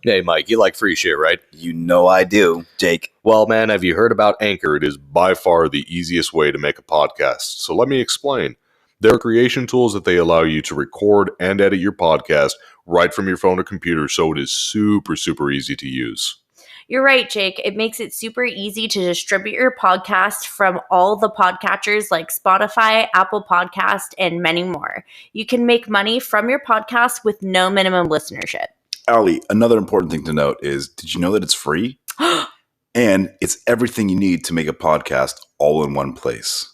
Hey, Mike, you like free shit, right? You know I do, Jake. Well, man, have you heard about Anchor? It is by far the easiest way to make a podcast. So let me explain. There are creation tools that they allow you to record and edit your podcast right from your phone or computer, so it is super, super easy to use. You're right, Jake. It makes it super easy to distribute your podcast from all the podcatchers like Spotify, Apple Podcast, and many more. You can make money from your podcast with no minimum listenership. Allie, another important thing to note is, did you know that it's free? And it's everything you need to make a podcast all in one place.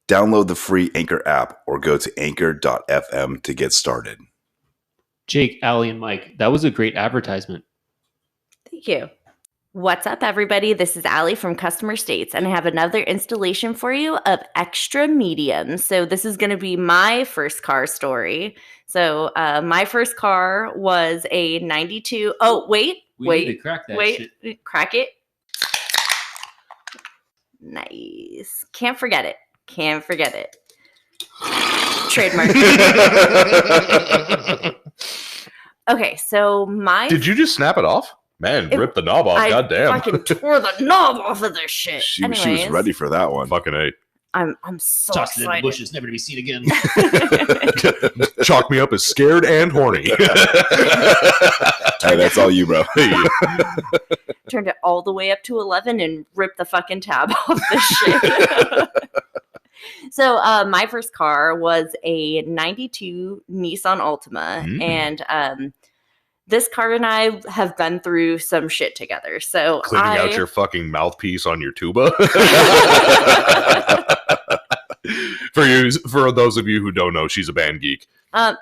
Download the free Anchor app or go to anchor.fm to get started. Jake, Allie, and Mike, that was a great advertisement. Thank you. What's up, everybody? This is Allie from Customer States, and I have another installation for you of Extra Medium. So this is going to be my first car story. So my first car was a 92. Oh, wait. We need to crack that shit. Crack it. Nice. Can't forget it. Trademark. Okay, so Did you just snap it off? Man, rip the knob off, goddamn. I fucking tore the knob off of this shit. She was ready for that one. Fucking A. I'm so Tossed it in the excited. bushes, never to be seen again. Chalk me up as scared and horny. Hey, that's all you, bro. Turned it all the way up to 11 and ripped the fucking tab off the shit. So my first car was a 92 Nissan Altima. And this car and I have been through some shit together. So Cleaning out your fucking mouthpiece on your tuba. For those of you who don't know, she's a band geek.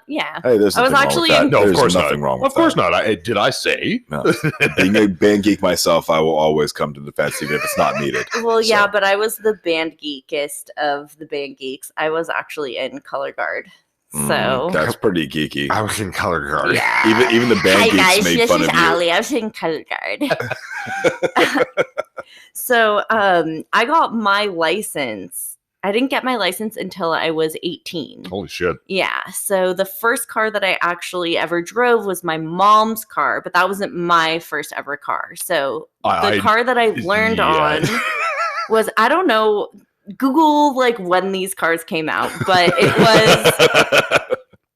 Yeah. Hey, there's I was nothing actually wrong with that. No, of There's course nothing not. wrong with Of course that. not. Did I say? No. Being a band geek myself, I will always come to the defense even if it's not needed. Well, yeah, So. but I was the band geekest of the band geeks. I was actually in Color Guard. So That's pretty geeky. I was in Color Guard. yeah. Even the band Hi geeks guys, made this fun is of you. Allie. I was in Color Guard. So I got my license. I didn't get my license until I was 18. Holy shit. Yeah. So the first car that I actually ever drove was my mom's car, but that wasn't my first ever car. So the car that I learned on was, I don't know, Google like when these cars came out, but it was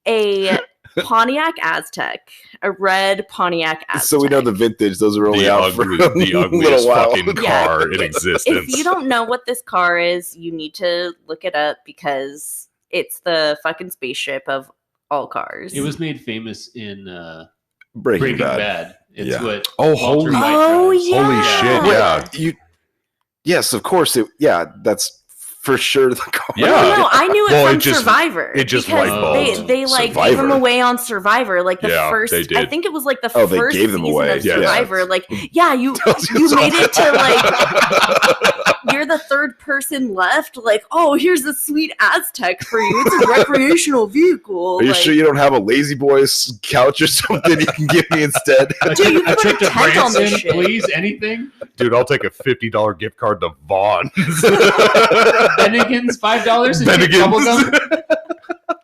a Pontiac Aztec, a red Pontiac Aztec. So we know the vintage. Those are only the out for a ugliest little while. fucking Yeah. car in existence. If you don't know what this car is, you need to look it up because it's the fucking spaceship of all cars. It was made famous in Breaking Breaking Bad. Bad. It's Yeah. what Oh, Walter holy- White Oh, drives. yeah. Holy shit, Wait, yeah. Yes, of course. That's for sure the car. Yeah. No, I knew it Well, from it just- Survivor. it just because light bulbs. they like gave Survivor. them away on Survivor, like the Yeah, first. they did. I think it was like the Oh, they first gave them season away. of Yeah. Survivor. Like, yeah, you made it to like you're the third person left. Like, oh, here's a sweet Aztec for you. It's a recreational vehicle. Are you like, sure you don't have a Lazy Boys couch or something you can give me instead? Dude, you A put trip a to tent on this Branson, shit. please, anything? Dude, I'll take a $50 gift card to Vaughn. Bennigan's, $5 and Bennigan's. bubblegum?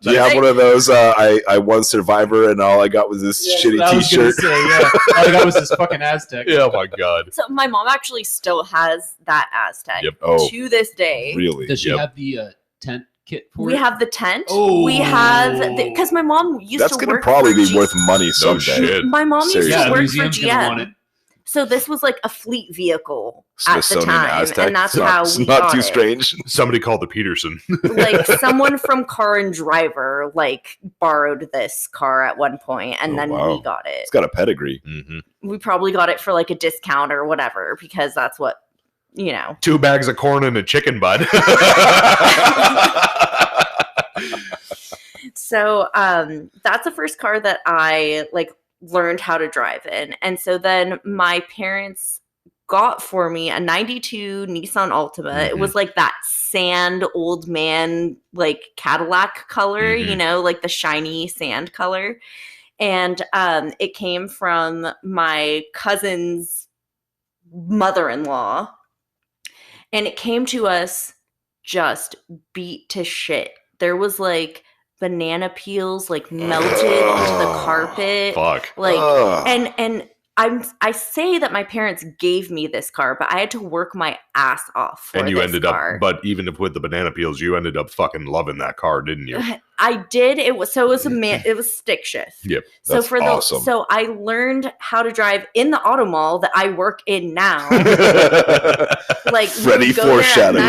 Do you have one of those? I won Survivor and all I got was this shitty I was gonna T-shirt. say, yeah. All I got was this fucking Aztec. Oh my god. So my mom actually still has that Aztec Yep. Oh, to this day. really? Does she Yep. have the tent kit for We it? have the tent. Oh. We have because my mom used That's to gonna work probably for be G- worth money someday. shit. My mom used Seriously. Yeah, to the work for museum's gonna want it. GM. So this was like a fleet vehicle at the Smithsonian time, Aztec. and that's It's not- how it's we not got too it. strange. Somebody called the Peterson. Like someone from Car and Driver like borrowed this car at one point, and Oh, then wow. we got it. It's got a pedigree. Mm-hmm. We probably got it for like a discount or whatever because that's what you know. 2 bags of corn and a chicken bud. So that's the first car that I like learned how to drive in. And so then my parents got for me a 92 Nissan Altima. It was like that sand old man like Cadillac color, you know, like the shiny sand color. And it came from my cousin's mother-in-law. And it came to us just beat to shit. There was like banana peels like melted into the carpet. Fuck. Like, Ugh. and I say that my parents gave me this car, but I had to work my ass off for And you this ended car. up, but even if with the banana peels, you ended up fucking loving that car, didn't you? I did. It was stick shift. Yep. So That's for the awesome. so I learned how to drive in the auto mall that I work in now. Like Freddie we would go there at foreshadowing,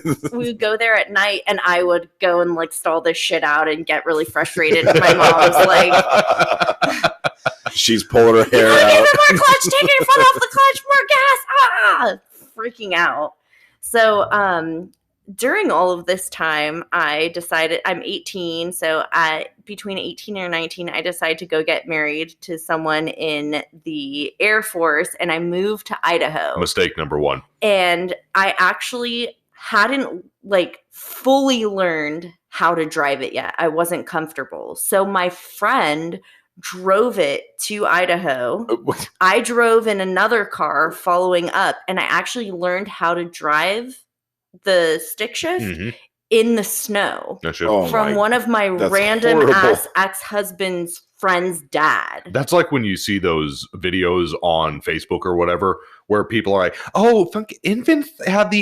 night. We would go there at night, and I would go and like stall this shit out and get really frustrated. And my mom's like, She's pulling her hair "Give out. it more clutch, take your foot off the clutch, more gas!" Freaking out. So during all of this time, I decided I'm 18. So between 18 and 19, I decided to go get married to someone in the Air Force, and I moved to Idaho. Mistake number one. And I actually hadn't like fully learned how to drive it yet. I wasn't comfortable. So my friend drove it to Idaho. I drove in another car following up, and I actually learned how to drive the stick shift Mhm. in the snow That shit- Oh from my- one of my that's random horrible. ass ex-husband's friend's dad. That's like when you see those videos on Facebook or whatever, where people are like, "Oh, infants have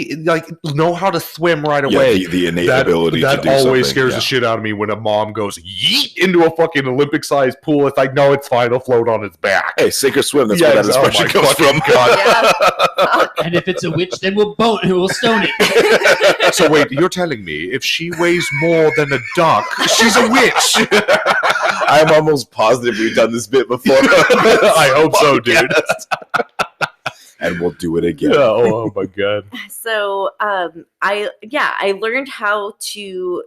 know how to swim right Yeah, away." the innate that ability to do always something. scares Yeah. the shit out of me when a mom goes yeet into a fucking Olympic-sized pool. It's like, no, it's fine. It'll float on its back. Hey, sink or swim. That's Yeah, where that oh my expression comes fucking from. God. Yeah. And if it's a witch, then we'll stone it. So wait, you're telling me if she weighs more than a duck, she's a witch? I'm almost positive we've done this bit before. I hope so, dude. And we'll do it again. Yeah, oh my god. So I learned how to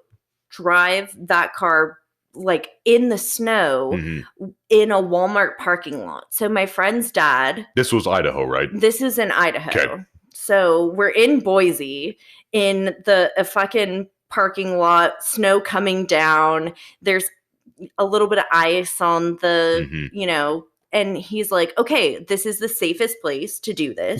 drive that car like in the snow Mhm. in a Walmart parking lot. So my friend's dad, This was Idaho, right? this is in Idaho. Okay. So we're in Boise in a fucking parking lot, snow coming down. There's a little bit of ice on the, Mhm. And he's like, "Okay, this is the safest place to do this.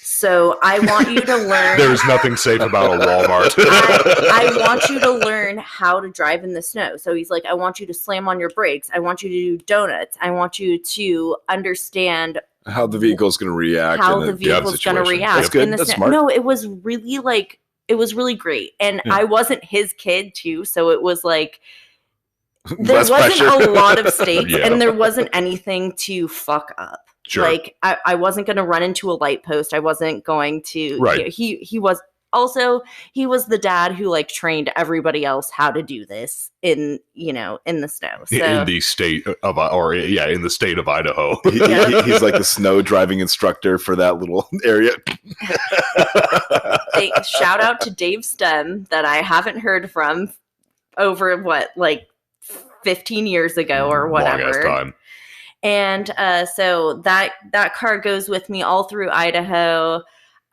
So I want you to learn. There's nothing safe about a Walmart. I want you to learn how to drive in the snow." So he's like, "I want you to slam on your brakes. I want you to do donuts. I want you to understand How the vehicle's going to react. how in the vehicle's going to situation. react That's good. in the That's snow." smart. No, it was really great. And Yeah. I wasn't his kid too, so it was like there Less wasn't pressure. a lot of stakes Yeah. and there wasn't anything to fuck up. Sure. Like I wasn't going to run into a light post. I wasn't going to. Right. He was also he was the dad who like trained everybody else how to do this in the snow. So in the state of, in the state of Idaho. He's like the snow driving instructor for that little area. shout out to Dave Stem that I haven't heard from over 15 years ago or whatever. Long ass time. And so that car goes with me all through Idaho.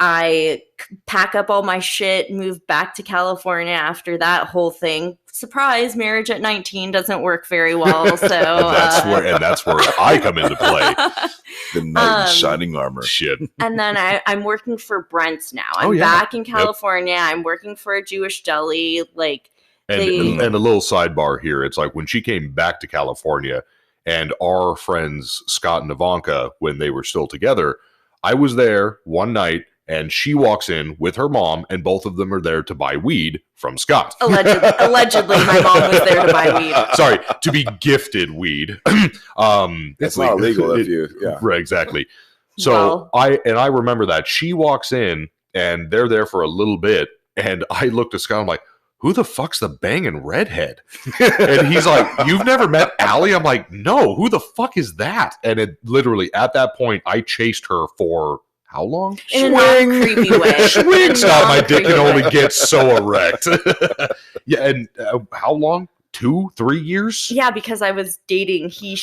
I pack up all my shit, move back to California after that whole thing. Surprise, marriage at 19 doesn't work very well. So that's where I come into play. The knight in shining armor. Shit. And then I'm working for Brent's now. I'm Oh, yeah. back in California. I'm working for a Jewish deli. And a little sidebar here. It's like when she came back to California and our friends Scott and Ivanka, when they were still together, I was there one night and she walks in with her mom and both of them are there to buy weed from Scott. Allegedly, my mom was there to buy weed. Sorry, to be gifted weed. It's not illegal if you, yeah. Right, exactly. So I remember that she walks in and they're there for a little bit and I looked at Scott, I'm like, who the fuck's the banging redhead? And he's like, you've never met Allie? I'm like, no, who the fuck is that? And it literally, at that point, I chased her for how long? In a non-creepy way. Swing! Stop, my dick can only way. get so erect. Yeah, and how long? 2-3 years? Yeah, because I was dating who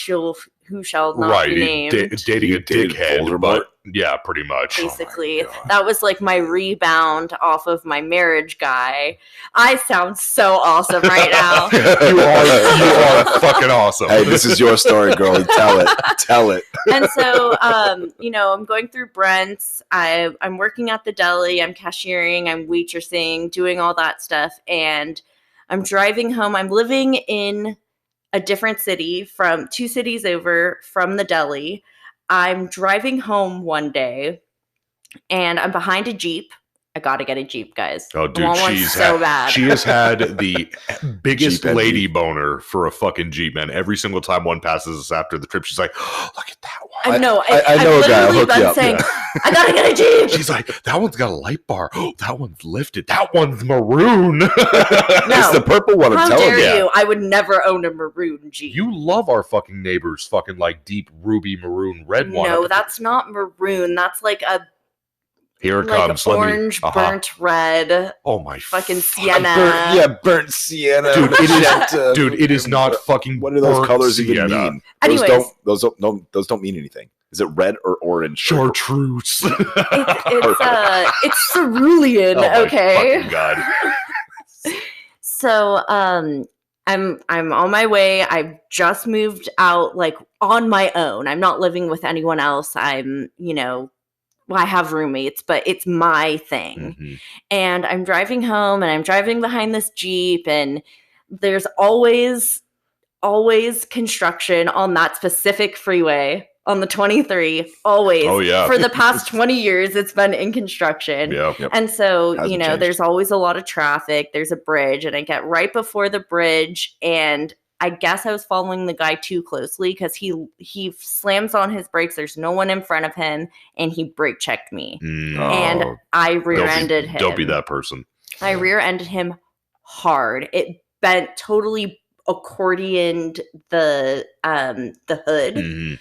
shall not be named. Dating a You dated dickhead, Voldemort? but yeah, pretty much. Basically, God. that was like my rebound off of my marriage guy. I sound so awesome right now. you are fucking awesome. Hey, this is your story, girl. Tell it. Tell it. And so, I'm going through Brent's. I'm working at the deli. I'm cashiering. I'm waitressing, doing all that stuff. And I'm driving home. I'm living in a different city from 2 cities over from the deli. I'm driving home one day and I'm behind a Jeep. I gotta get a Jeep, guys. Oh, I dude, want one so bad. she has had the biggest Jeep lady envy. boner for a fucking Jeep, man. Every single time one passes us after the trip, she's like, oh, look at that one. I know. I I've know a guy. I'll literally hook you been up. saying, Yeah. I gotta get a Jeep. She's like, that one's got a light bar. Oh, that one's lifted. That one's maroon. It's the purple one. I'm How telling dare you. you? I would never own a maroon Jeep. You love our fucking neighbor's fucking like deep ruby maroon red one. No, that's not maroon. That's like a Here it like comes. orange burnt red. Oh my Fucking fuck. sienna. Burnt sienna. Dude, it is- magenta. Dude, it is not fucking. What do those burnt colors even sienna. mean? Anyways. Those don't mean anything. Is it red or orange? Chartreuse. It's cerulean, Oh my okay? fucking God. So I'm on my way. I've just moved out like on my own. I'm not living with anyone else. I'm, I have roommates, but it's my thing. Mhm. And I'm driving home and I'm driving behind this Jeep and there's always construction on that specific freeway on the 23. Always. Oh, yeah. For the past 20 years, it's been in construction. Yeah. Yep. And so, Hasn't changed. there's always a lot of traffic. There's a bridge, and I get right before the bridge, and I guess I was following the guy too closely because he slams on his brakes. There's no one in front of him, and he brake checked me. Mm. And Oh. I rear-ended him. Don't be that person. I rear-ended him hard. It bent totally accordioned the hood. Mhm.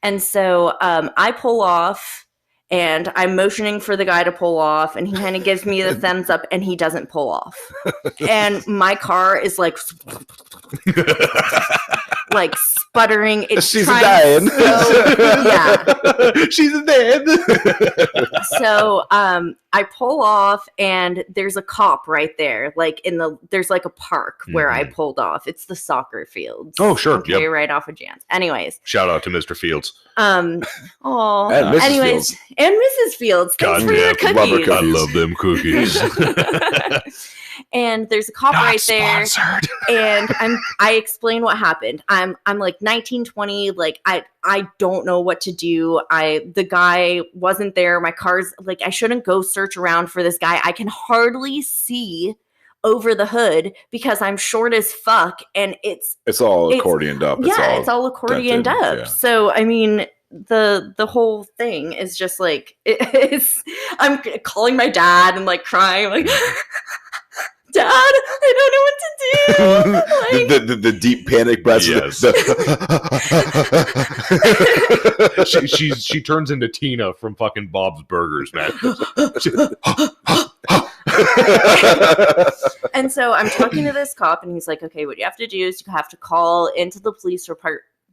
And so I pull off and I'm motioning for the guy to pull off and he kind of gives me the thumbs up and he doesn't pull off. And my car is like sputtering. It's She's trying dying. yeah. She's dead. So I pull off and there's a cop right there. There's like a park where I pulled off. It's the soccer fields. Oh, sure. Okay, Yep. right off of Jan's. Anyways. Shout out to Mr. Fields. And Mrs. Anyways, Fields. and Mrs. Fields. Thanks God for your damn, love her cookies. I love them cookies. And there's a cop Not right there. sponsored. And I explain what happened. I'm like 19, 20, like I don't know what to do. The guy wasn't there. My car's like I shouldn't go search around for this guy. I can hardly see over the hood because I'm short as fuck and it's It's accordioned up. it's all accordioned dented, up. yeah. So I mean the whole thing is just like I'm calling my dad and like crying like Dad, I don't know what to do. Like, the deep panic breaths. Yes. she turns into Tina from fucking Bob's Burgers, man. and so I'm talking to this cop, and he's like, "Okay, what you have to do is you have to call into the police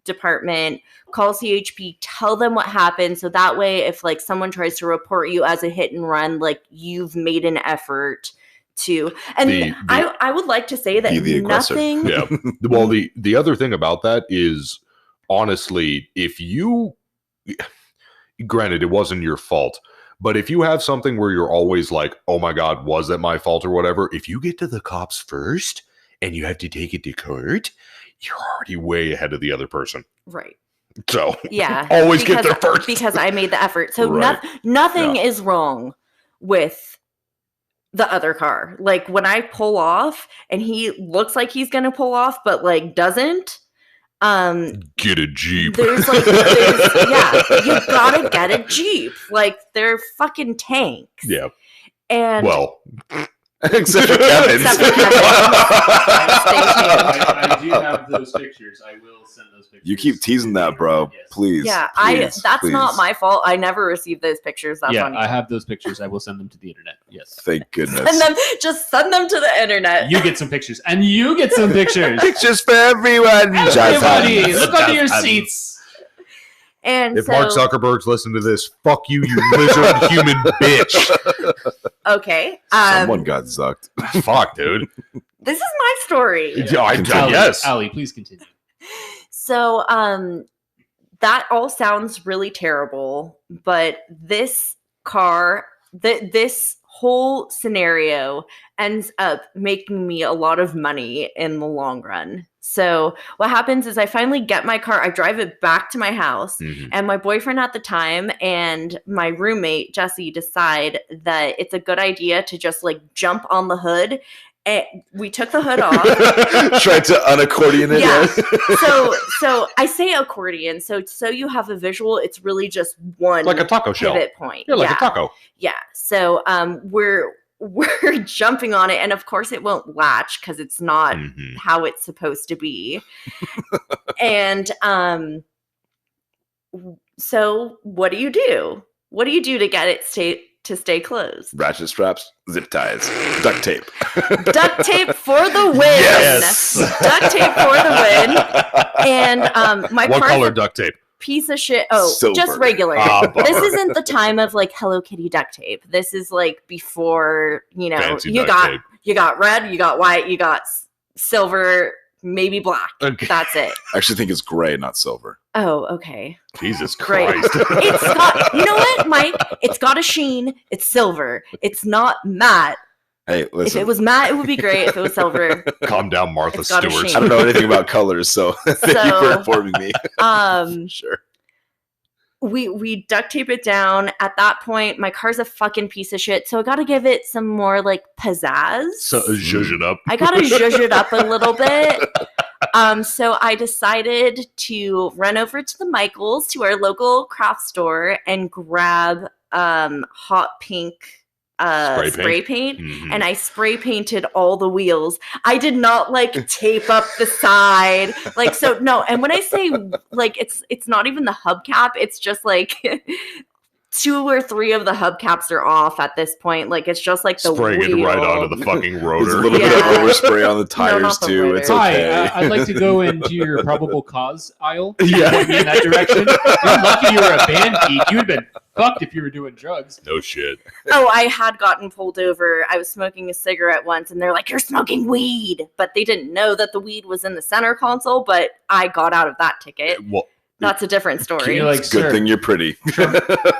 department, call CHP, tell them what happened, so that way, if like someone tries to report you as a hit and run, like you've made an effort." And I would like to say that Be the aggressor. nothing. Yeah. Well, the other thing about that is, honestly, if you, granted, it wasn't your fault, but if you have something where you're always like, oh my God, was that my fault or whatever, if you get to the cops first and you have to take it to court, you're already way ahead of the other person. Right. So Yeah. always get there first. Because I made the effort. So Right. nothing Yeah. is wrong with the other car. Like when I pull off and he looks like he's going to pull off, but like doesn't, Get a Jeep. there's you gotta get a Jeep. Like they're fucking tanks. Yeah. And Well, Except for Kevin's. Except for Kevin's. I do have those pictures. I will send those pictures. You keep teasing that, bro. Yes. Please. yeah, please, that's please. not my fault. I never received those pictures. That's Yeah, on you. I have those pictures. I will send them to the internet. Yes. Thank goodness. Send them, just send them to the internet. You get some pictures, and you get some pictures. Pictures for everyone. Everybody, Jazz look under your Jazz seats. And if so, Mark Zuckerberg's listening to this, fuck you, you lizard human bitch. okay, Someone got zucked. Fuck, dude. this is my story. Yeah, Allie, yes. Allie, please continue. So, that all sounds really terrible, but this car, this whole scenario ends up making me a lot of money in the long run. So what happens is I finally get my car, I drive it back to my house, and my boyfriend at the time and my roommate, Jesse, decide that it's a good idea to just like jump on the hood. And we took the hood off. Tried to unaccordion it. Yeah. So I say accordion. So you have a visual. It's really just one Like a taco shell. pivot point. You're like a taco. Yeah. So we're jumping on it, and of course it won't latch because it's not how it's supposed to be. And so what do you do? What do you do to get it to stay closed? Ratchet straps, zip ties, duct tape. Duct tape for the win. Yes. Duct tape for the win. And my What car's color a duct tape? piece of shit. Oh, Silver. just regular. Bummer. This isn't the time of like Hello Kitty duct tape. This is like before, you know, Fancy you duct got tape. you got red, you got white, you got silver, maybe black. Okay. That's it. I actually think it's gray, not silver. Oh, okay. Jesus Great. Christ. It's got, you know what, Mike? It's got a sheen. It's silver. It's not matte. Hey, If listen. it was matte, it would be great. If it was silver, Calm down, Martha It's got a Stewart. sheen. I don't know anything about colors, so thank you for So- informing me. Sure. we duct tape it down. At that point, my car's a fucking piece of shit, so I got to give it some more like pizzazz. So, zhuzh it up. I got to zhuzh it up a little bit. So I decided to run over to the Michaels, to our local craft store, and grab hot pink spray paint. Mhm. And I spray painted all the wheels. I did not like tape up the side. Like, so no. And when I say like, it's not even the hubcap. It's just like 2 or 3 of the hubcaps are off at this point. Like, it's just like the Spraying it wheel. right onto the fucking There's a rotor. little bit Yeah. of overspray on the tires not the too. rotor. It's Hi, okay. I'd like to go into your probable cause aisle. Yeah. Point me in that direction. You're lucky you were a band geek. You'd been fucked if you were doing drugs. No shit. Oh, I had gotten pulled over. I was smoking a cigarette once, and they're like, "You're smoking weed," but they didn't know that the weed was in the center console. But I got out of that ticket. Well, That's a different story. You're like, It's a good sir, thing you're pretty.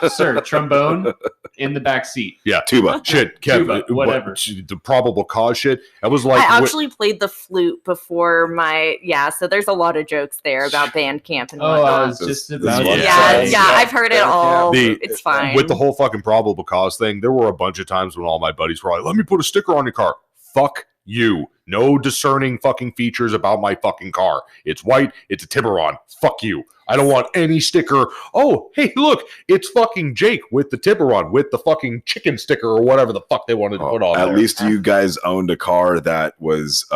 sir, trombone in the back seat. yeah. Tuba. Shit, Kevin. Tuba, whatever. The probable cause shit. That was like. I actually played the flute before so there's a lot of jokes there about band camp and Oh, I whatnot. was just This about is yeah, what yeah, it says. I've heard it all. It's fine. With the whole fucking probable cause thing, there were a bunch of times when all my buddies were like, "Let me put a sticker on your car." Fuck you. No discerning fucking features about my fucking car. It's white. It's a Tiburon. Fuck you. I don't want any sticker. Oh, hey, look, it's fucking Jake with the Tiburon with the fucking chicken sticker or whatever the fuck they wanted to put on At there. least you guys owned a car that was.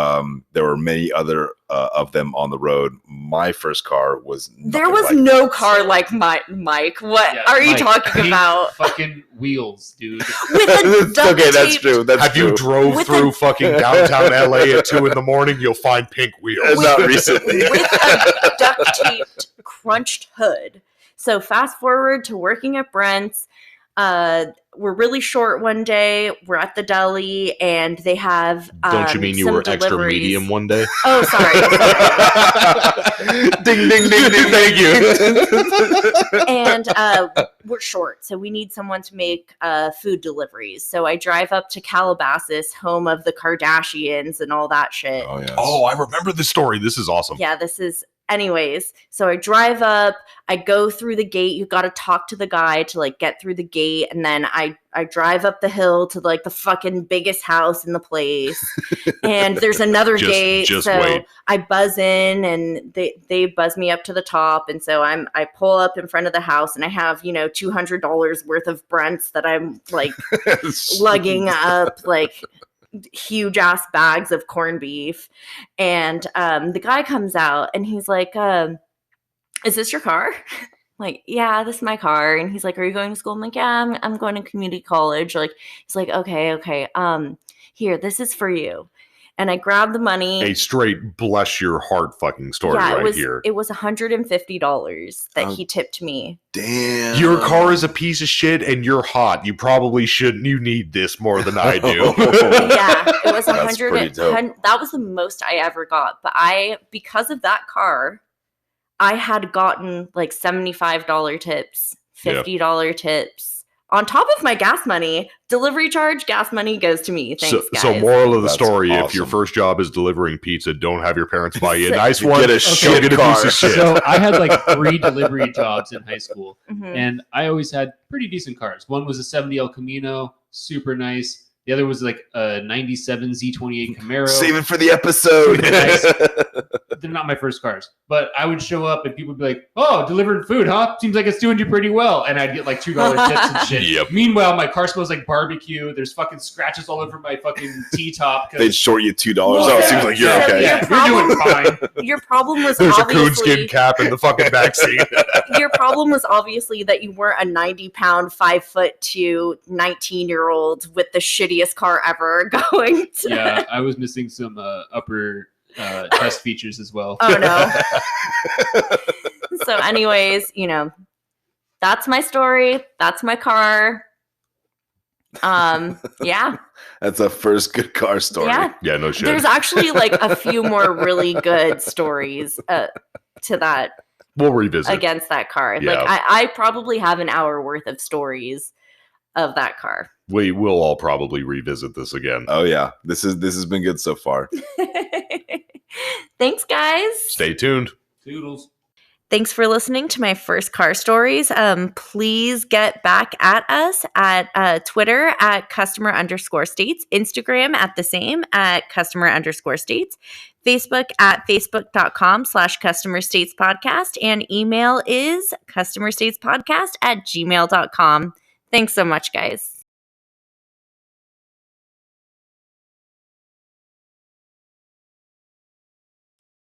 There were many other of them on the road. My first car was. There nothing was like no that, car so- like Mike. What Yeah, are you Mike, talking pink about? Fucking wheels, dude. With a duct Okay, that's taped- true. That's Have true. you drove With through a- fucking downtown LA at 2 a.m, you'll find pink wheels. Not recently. with a duct taped crunched hood. So fast forward to working at Brent's. We're really short one day. We're at the deli and they have Don't you mean you some were extra deliveries. medium one day? Oh, sorry. Ding ding ding ding. Thank you. And we're short, so we need someone to make food deliveries. So I drive up to Calabasas, home of the Kardashians and all that shit. Oh yeah. Oh, I remember the story. This is awesome. Yeah, this is anyways. So I drive up, I go through the gate. You got to talk to the guy to like get through the gate, and then I drive up the hill to like the fucking biggest house in the place. And there's another gate. Just so wait. I buzz in and they buzz me up to the top, and so I pull up in front of the house, and I have, $200 worth of Brents that I'm like lugging up, like huge ass bags of corned beef. And the guy comes out and he's like, is this your car? Like, yeah, this is my car. And he's like, are you going to school? I'm like, yeah, I'm going to community college. Like, he's like, okay. Here, this is for you. And I grabbed the money. A straight bless your heart fucking story yeah, right here. it was $150 that he tipped me. Damn. Your car is a piece of shit and you're hot. You probably shouldn't. You need this more than I do. Yeah, it was That's pretty dope. That was the most I ever got. But because of that car, I had gotten like $75 tips, $50 tips, on top of my gas money, delivery charge, gas money goes to me. Thanks, guys. So moral of the That's story, if your awesome. first job is delivering pizza, don't have your parents buy you a So- nice You one. get a Go shit get a car. piece of shit. So I had like 3 delivery jobs in high school, Mhm. and I always had pretty decent cars. One was a 70 El Camino, super nice. The other was like a 97 Z28 Camaro. Save it for the episode. Nice. They're not my first cars, but I would show up and people would be like, "Oh, delivering food, huh? Seems like it's doing you pretty well." And I'd get like $2 tips and shit. Yep. Meanwhile, my car smells like barbecue. There's fucking scratches all over my fucking T-top. They'd short you $2. Well, Oh, it yeah, seems like you're yeah, okay. Yeah, Your you're doing fine. Your problem was There's a obviously coonskin cap in the fucking backseat. your problem was obviously that you weren't a 90-pound, 5'2", 19-year-old with the shittiest car ever going to. Yeah, I was missing some upper test features as well. Oh no. So, anyways, that's my story. That's my car. Yeah. That's a first good car story. Yeah. Yeah, no shit. There's actually like a few more really good stories to that We'll revisit. against that car. Yeah. Like I probably have an hour worth of stories of that car. We will all probably revisit this again. Oh yeah, this has been good so far. Thanks, guys. Stay tuned. Toodles. Thanks for listening to my first car stories. Please get back at us at Twitter at customer_states, Instagram at the same at customer_states, Facebook at facebook.com/customerstatespodcast, and email is customerstatespodcast@gmail.com. Thanks so much, guys.